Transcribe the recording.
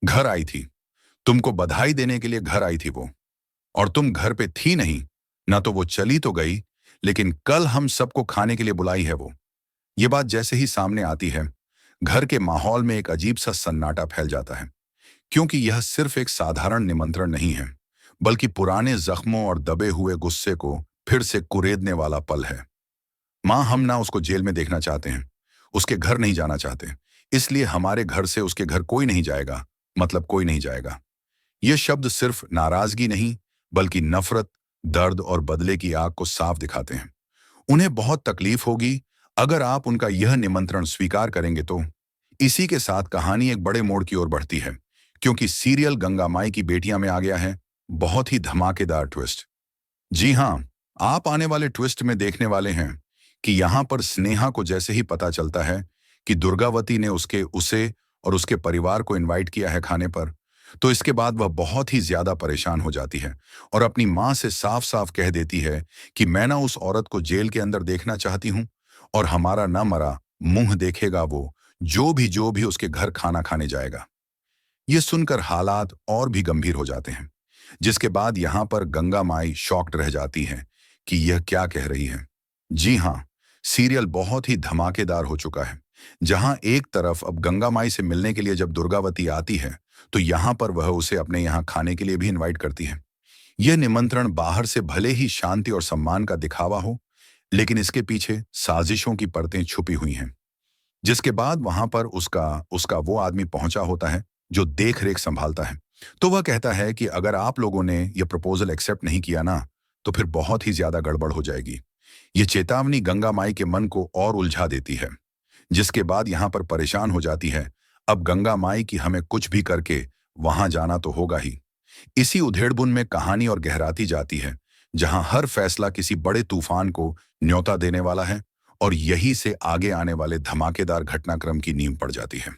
घर आई थी। तुमको बधाई देने के लिए घर आई थी वो। और तुम घर पे थी नहीं। ना तो वो चली तो गई, लेकिन कल हम सबको खाने के लिए बुलाई है वो। ये बात जैसे ही सामने आती है, घर के माहौल में एक अजीब सा सन्नाटा फैल जाता है, क्योंकि यह सिर्फ एक साधारण निमंत्रण नहीं है, बल्कि पुराने जख्मों और दबे हुए गुस्से को फिर से कुरेदने वाला पल है। माँ, हम ना उसको जेल में देखना चाहते हैं, उसके घर नहीं जाना चाहते, इसलिए हमारे घर से उसके घर कोई नहीं जाएगा, मतलब कोई नहीं जाएगा। ये शब्द सिर्फ नाराजगी नहीं, बल्कि नफरत, दर्द और बदले की आग को साफ दिखाते हैं। उन्हें बहुत तकलीफ होगी अगर आप उनका यह निमंत्रण स्वीकार करेंगे तो। इसी के साथ कहानी एक बड़े मोड़ की ओर बढ़ती है, क्योंकि सीरियल गंगा माई की बेटियां में आ गया है बहुत ही धमाकेदार ट्विस्ट। जी हाँ, आप आने वाले ट्विस्ट में देखने वाले हैं कि यहाँ पर स्नेहा को जैसे ही पता चलता है कि दुर्गावती ने उसे और उसके परिवार को इनवाइट किया है खाने पर, तो इसके बाद वह बहुत ही ज्यादा परेशान हो जाती है और अपनी माँ से साफ साफ कह देती है कि मैं ना उस औरत को जेल के अंदर देखना चाहती हूँ, और हमारा ना मरा मुंह देखेगा वो, जो भी उसके घर खाना खाने जाएगा। ये सुनकर हालात और भी गंभीर हो जाते हैं, जिसके बाद यहाँ पर गंगा माई शॉक्ड रह जाती है कि यह क्या कह रही है। जी हाँ, सीरियल बहुत ही धमाकेदार हो चुका है, जहां एक तरफ अब गंगा माई से मिलने के लिए जब दुर्गावती आती है, तो यहाँ पर वह उसे अपने यहाँ खाने के लिए भी इनवाइट करती है। यह निमंत्रण बाहर से भले ही शांति और सम्मान का दिखावा हो, लेकिन इसके पीछे साजिशों की परतें छुपी हुई हैं। जिसके बाद वहां पर उसका उसका वो आदमी पहुंचा होता है जो देख रेख संभालता है। तो वह कहता है कि अगर आप लोगों ने यह प्रपोजल एक्सेप्ट नहीं किया ना, तो फिर बहुत ही ज्यादा गड़बड़ हो जाएगी। ये चेतावनी गंगा माई के मन को और उलझा देती है, जिसके बाद यहाँ पर परेशान हो जाती है। अब गंगा माई की हमें कुछ भी करके वहां जाना तो होगा ही। इसी उधेड़बुन में कहानी और गहराती जाती है, जहां हर फैसला किसी बड़े तूफान को न्योता देने वाला है, और यही से आगे आने वाले धमाकेदार घटनाक्रम की नींव पड़ जाती है।